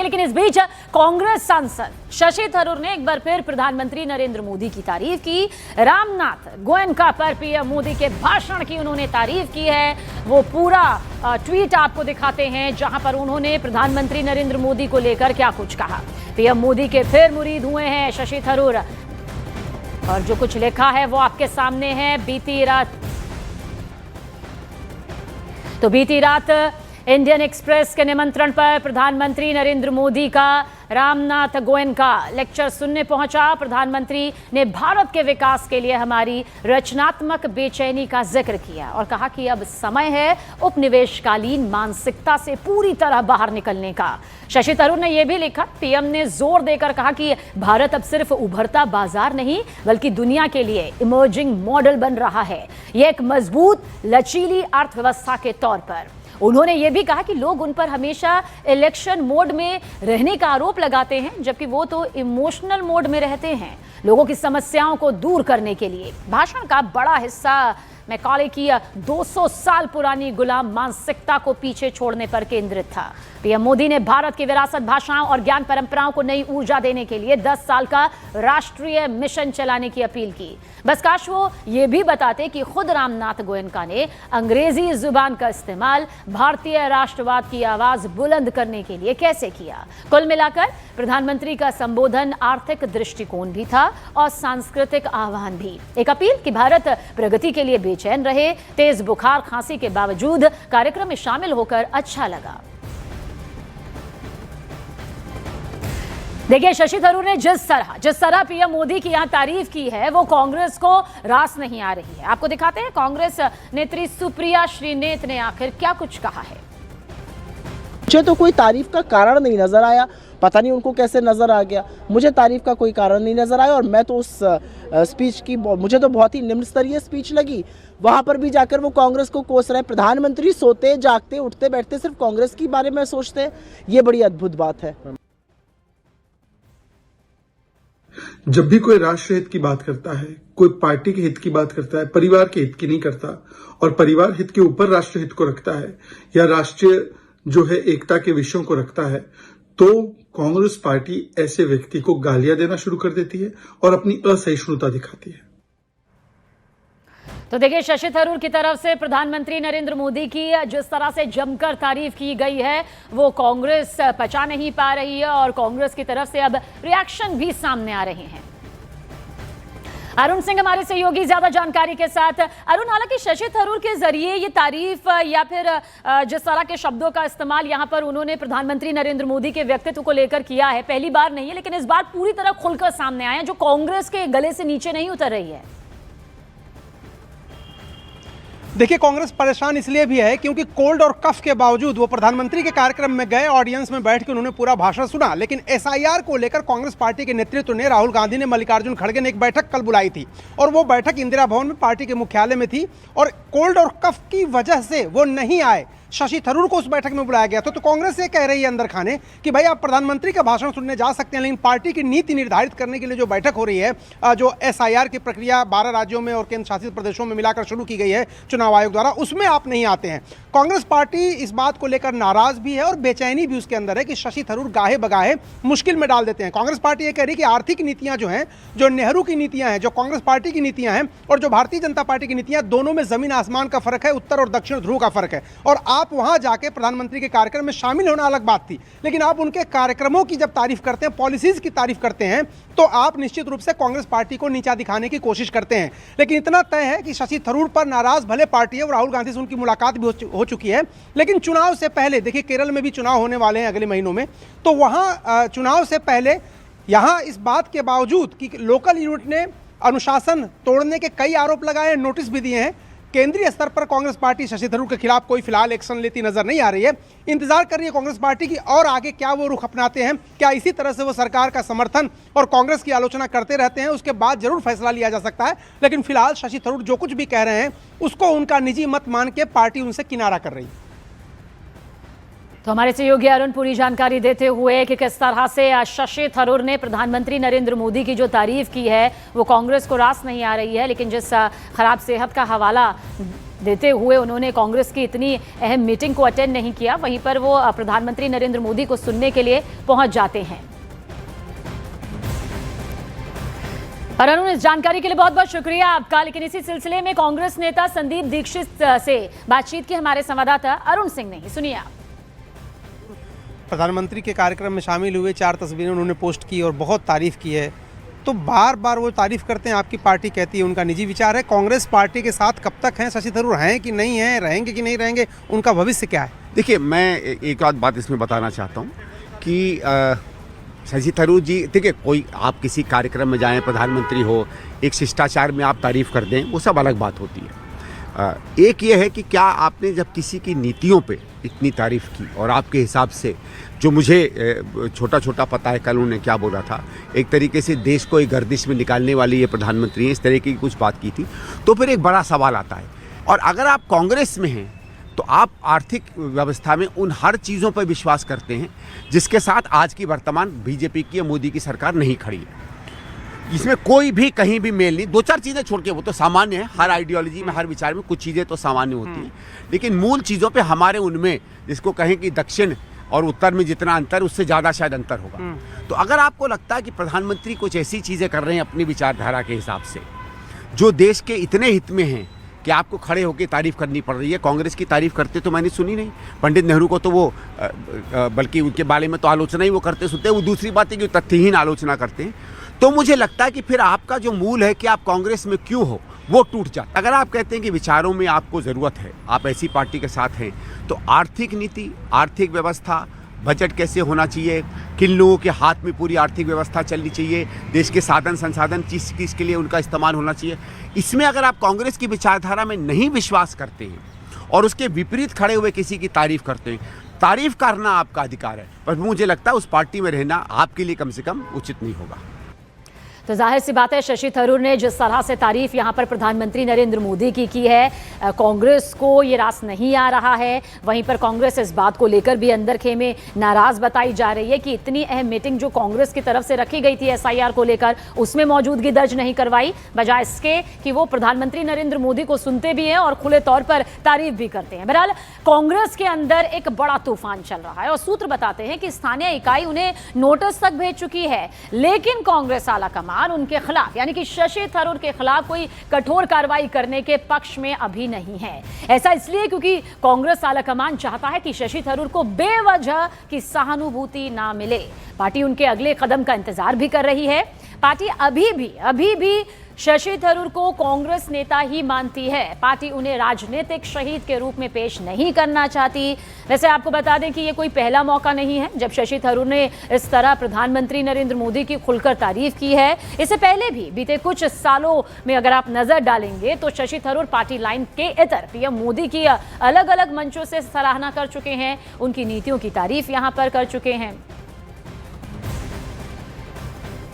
लेकिन इस बीच कांग्रेस सांसद शशि थरूर ने एक बार फिर प्रधानमंत्री नरेंद्र मोदी की तारीफ की। रामनाथ गोयनका पर पीएम मोदी के भाषण की उन्होंने तारीफ की है। वो पूरा ट्वीट आपको दिखाते हैं जहां पर उन्होंने प्रधानमंत्री नरेंद्र मोदी को लेकर क्या कुछ कहा। पीएम मोदी के फिर मुरीद हुए हैं शशि थरूर और जो कुछ लिखा है वो आपके सामने है। बीती रात इंडियन एक्सप्रेस के निमंत्रण पर प्रधानमंत्री नरेंद्र मोदी का रामनाथ गोयनका लेक्चर सुनने पहुंचा। प्रधानमंत्री ने भारत के विकास के लिए हमारी रचनात्मक बेचैनी का जिक्र किया और कहा कि अब समय है उपनिवेशकालीन मानसिकता से पूरी तरह बाहर निकलने का। शशि थरूर ने यह भी लिखा, पीएम ने जोर देकर कहा कि भारत अब सिर्फ उभरता बाजार नहीं बल्कि दुनिया के लिए इमर्जिंग मॉडल बन रहा है, यह एक मजबूत लचीली अर्थव्यवस्था के तौर पर। उन्होंने ये भी कहा कि लोग उन पर हमेशा इलेक्शन मोड में रहने का आरोप लगाते हैं जबकि वो तो इमोशनल मोड में रहते हैं लोगों की समस्याओं को दूर करने के लिए। भाषण का बड़ा हिस्सा मैकाले की 200 साल पुरानी गुलाम मानसिकता को पीछे छोड़ने पर केंद्रित था। पीएम मोदी ने भारत की विरासत, भाषाओं और ज्ञान परंपराओं को नई ऊर्जा देने के लिए 10 साल का राष्ट्रीय मिशन चलाने की अपील की। बस काश वो ये भी बताते कि खुद रामनाथ गोयनका ने अंग्रेजी जुबान का इस्तेमाल भारतीय राष्ट्रवाद की आवाज बुलंद करने के लिए कैसे किया। कुल मिलाकर प्रधानमंत्री का संबोधन आर्थिक दृष्टिकोण भी था और सांस्कृतिक आह्वान भी। एक अपील कि भारत प्रगति के लिए बेचैन रहे। तेज बुखार खांसी के बावजूद कार्यक्रम में शामिल होकर अच्छा लगा। देखिए, शशि थरूर ने जिस तरह पीएम मोदी की यहां तारीफ की है वो कांग्रेस को रास नहीं आ रही है। आपको दिखाते हैं कांग्रेस नेत्री सुप्रिया श्रीनेत ने आखिर क्या कुछ कहा है। मुझे तो कोई तारीफ का कारण नहीं नजर आया, पता नहीं उनको कैसे नजर आ गया। मुझे तारीफ का कोई कारण नहीं नजर आया और मैं तो उस स्पीच की मुझे तो बहुत ही निम्न स्तरीय स्पीच लगी। वहां पर भी जाकर वो कांग्रेस को कोस रहे। प्रधानमंत्री सोते जागते उठते बैठते सिर्फ कांग्रेस के बारे में सोचते हैं, ये बड़ी अद्भुत बात है। जब भी कोई राष्ट्र हित की बात करता है, कोई पार्टी के हित की बात करता है, परिवार के हित की नहीं करता और परिवार हित के ऊपर राष्ट्र हित को रखता है या राष्ट्रीय जो है एकता के विषयों को रखता है, तो कांग्रेस पार्टी ऐसे व्यक्ति को गालियां देना शुरू कर देती है और अपनी असहिष्णुता दिखाती है। तो देखिए, शशि थरूर की तरफ से प्रधानमंत्री नरेंद्र मोदी की जिस तरह से जमकर तारीफ की गई है वो कांग्रेस पचा नहीं पा रही है और कांग्रेस की तरफ से अब रिएक्शन भी सामने आ रहे हैं। अरुण सिंह हमारे सहयोगी ज्यादा जानकारी के साथ। अरुण, हालांकि शशि थरूर के जरिए ये तारीफ या फिर जिस तरह के शब्दों का इस्तेमाल यहां पर उन्होंने प्रधानमंत्री नरेंद्र मोदी के व्यक्तित्व को लेकर किया है, पहली बार नहीं है, लेकिन इस बार पूरी तरह खुलकर सामने आए हैं जो कांग्रेस के गले से नीचे नहीं उतर रही है। देखिए, कांग्रेस परेशान इसलिए भी है क्योंकि कोल्ड और कफ के बावजूद वो प्रधानमंत्री के कार्यक्रम में गए, ऑडियंस में बैठ के उन्होंने पूरा भाषण सुना, लेकिन एसआईआर को लेकर कांग्रेस पार्टी के नेतृत्व ने, राहुल गांधी ने, मल्लिकार्जुन खड़गे ने एक बैठक कल बुलाई थी और वो बैठक इंदिरा भवन में पार्टी के मुख्यालय में थी और कोल्ड और कफ की वजह से वो नहीं आए। शशि थरूर को उस बैठक में बुलाया गया था। तो कांग्रेस ये कह रही है अंदर खाने कि भाई आप प्रधानमंत्री का भाषण सुनने जा सकते हैं, लेकिन पार्टी की नीति निर्धारित करने के लिए जो बैठक हो रही है, जो एसआईआर की प्रक्रिया 12 राज्यों में और केंद्र शासित प्रदेशों में मिलाकर शुरू की गई है चुनाव आयोग द्वारा, उसमें आप नहीं आते हैं। कांग्रेस पार्टी इस बात को लेकर नाराज भी है और बेचैनी भी उसके अंदर है कि शशि थरूर गाहे बगाहे मुश्किल में डाल देते हैं। कांग्रेस पार्टी ये कह रही है कि आर्थिक नीतियां जो हैं, जो नेहरू की नीतियां हैं, जो कांग्रेस पार्टी की नीतियां हैं और जो भारतीय जनता पार्टी की नीतियां, दोनों में जमीन आसमान का फर्क है, उत्तर और दक्षिण ध्रुव का फर्क है। और आप वहां जाके प्रधानमंत्री के कार्यक्रम में शामिल होना अलग बात थी, लेकिन आप उनके कार्यक्रमों की जब तारीफ करते हैं, पॉलिसीज की तारीफ करते हैं, तो आप निश्चित रूप से कांग्रेस पार्टी को नीचा दिखाने की कोशिश करते हैं। लेकिन इतना तय है कि शशि थरूर पर नाराज भले पार्टी है और राहुल गांधी से उनकी मुलाकात भी हो चुकी है, लेकिन चुनाव से पहले, देखिए केरल में भी चुनाव होने वाले हैं अगले महीनों में, तो वहां चुनाव से पहले यहां इस बात के बावजूद कि लोकल यूनिट ने अनुशासन तोड़ने के कई आरोप लगाए, नोटिस भी दिए हैं, केंद्रीय स्तर पर कांग्रेस पार्टी शशि थरूर के खिलाफ कोई फिलहाल एक्शन लेती नजर नहीं आ रही है। इंतजार कर रही है कांग्रेस पार्टी की और आगे क्या वो रुख अपनाते हैं, क्या इसी तरह से वो सरकार का समर्थन और कांग्रेस की आलोचना करते रहते हैं, उसके बाद जरूर फैसला लिया जा सकता है। लेकिन फिलहाल शशि थरूर जो कुछ भी कह रहे हैं उसको उनका निजी मत मान के पार्टी उनसे किनारा कर रही है। तो हमारे सहयोगी अरुण पूरी जानकारी देते हुए कि किस तरह से शशि थरूर ने प्रधानमंत्री नरेंद्र मोदी की जो तारीफ की है वो कांग्रेस को रास नहीं आ रही है, लेकिन जिस खराब सेहत का हवाला देते हुए उन्होंने कांग्रेस की इतनी अहम मीटिंग को अटेंड नहीं किया। वहीं पर वो प्रधानमंत्री नरेंद्र मोदी को सुनने के लिए पहुंच जाते हैं। और अरुण, इस जानकारी के लिए बहुत बहुत शुक्रिया आपका। लेकिन इसी सिलसिले में कांग्रेस नेता संदीप दीक्षित से बातचीत की हमारे संवाददाता अरुण सिंह ने। सुनिए आप। प्रधानमंत्री के कार्यक्रम में शामिल हुए 4 तस्वीरें उन्होंने पोस्ट की और बहुत तारीफ की है। तो बार बार वो तारीफ करते हैं, आपकी पार्टी कहती है उनका निजी विचार है। कांग्रेस पार्टी के साथ कब तक हैं? शशि थरूर हैं कि नहीं हैं, रहेंगे कि नहीं रहेंगे, उनका भविष्य क्या है? देखिए, मैं एक आध बात इसमें बताना चाहता हूँ कि शशि थरूर जी, देखिए, कोई आप किसी कार्यक्रम में जाएं, प्रधानमंत्री हो, एक शिष्टाचार में आप तारीफ कर दें, वो सब अलग बात होती है। एक ये है कि क्या आपने जब किसी की नीतियों पे इतनी तारीफ की, और आपके हिसाब से जो मुझे छोटा छोटा पता है, कल उन्होंने क्या बोला था, एक तरीके से देश को एक गर्दिश में निकालने वाली ये प्रधानमंत्री हैं, इस तरह की कुछ बात की थी, तो फिर एक बड़ा सवाल आता है। और अगर आप कांग्रेस में हैं तो आप आर्थिक व्यवस्था में उन हर चीज़ों पर विश्वास करते हैं जिसके साथ आज की वर्तमान बीजेपी की या मोदी की सरकार नहीं खड़ी है। इसमें कोई भी कहीं भी मेल नहीं। 2-4 चीज़ें छोड़ के, वो तो सामान्य है, हर आइडियोलॉजी में, हर विचार में कुछ चीज़ें तो सामान्य होती हैं, लेकिन मूल चीज़ों पे हमारे उनमें, जिसको कहें कि दक्षिण और उत्तर में जितना अंतर, उससे ज़्यादा शायद अंतर होगा। तो अगर आपको लगता है कि प्रधानमंत्री कुछ ऐसी चीज़ें कर रहे हैं अपनी विचारधारा के हिसाब से जो देश के इतने हित में हैं कि आपको खड़े होकर तारीफ करनी पड़ रही है, कांग्रेस की तारीफ करते तो मैंने सुनी नहीं। पंडित नेहरू को तो वो बल्कि उनके बारे में तो आलोचना ही वो करते सुनते हैं। वो दूसरी बात है कि तथ्यहीन आलोचना करते हैं। तो मुझे लगता है कि फिर आपका जो मूल है कि आप कांग्रेस में क्यों हो, वो टूट जाता। अगर आप कहते हैं कि विचारों में आपको ज़रूरत है, आप ऐसी पार्टी के साथ हैं, तो आर्थिक नीति, आर्थिक व्यवस्था, बजट कैसे होना चाहिए, किन लोगों के हाथ में पूरी आर्थिक व्यवस्था चलनी चाहिए, देश के साधन संसाधन किस के लिए उनका इस्तेमाल होना चाहिए, इसमें अगर आप कांग्रेस की विचारधारा में नहीं विश्वास करते हैं और उसके विपरीत खड़े हुए किसी की तारीफ करते हैं, तारीफ करना आपका अधिकार है, पर मुझे लगता है उस पार्टी में रहना आपके लिए कम से कम उचित नहीं होगा। तो जाहिर सी बात है, शशि थरूर ने जिस तरह से तारीफ यहाँ पर प्रधानमंत्री नरेंद्र मोदी की है, कांग्रेस को ये रास नहीं आ रहा है। वहीं पर कांग्रेस इस बात को लेकर भी अंदर खेमे नाराज बताई जा रही है कि इतनी अहम मीटिंग जो कांग्रेस की तरफ से रखी गई थी एसआईआर को लेकर, उसमें मौजूदगी दर्ज नहीं करवाई, बजाय इसके कि वो प्रधानमंत्री नरेंद्र मोदी को सुनते भी हैं और खुले तौर पर तारीफ भी करते हैं। बहरहाल कांग्रेस के अंदर एक बड़ा तूफान चल रहा है और सूत्र बताते हैं कि स्थानीय इकाई उन्हें नोटिस तक भेज चुकी है, लेकिन कांग्रेस आलाकमान उनके खिलाफ, यानी कि शशि थरूर के खिलाफ कोई कठोर कार्रवाई करने के पक्ष में अभी नहीं है। ऐसा इसलिए क्योंकि कांग्रेस आलाकमान चाहता है कि शशि थरूर को बेवजह की सहानुभूति ना मिले। पार्टी उनके अगले कदम का इंतजार भी कर रही है। पार्टी अभी भी शशि थरूर को कांग्रेस नेता ही मानती है। पार्टी उन्हें राजनीतिक शहीद के रूप में पेश नहीं करना चाहती। वैसे आपको बता दें कि ये कोई पहला मौका नहीं है जब शशि थरूर ने इस तरह प्रधानमंत्री नरेंद्र मोदी की खुलकर तारीफ की है। इससे पहले भी बीते कुछ सालों में अगर आप नजर डालेंगे तो शशि थरूर पार्टी लाइन के इतर पीएम मोदी की अलग अलग मंचों से सराहना कर चुके हैं, उनकी नीतियों की तारीफ यहां पर कर चुके हैं।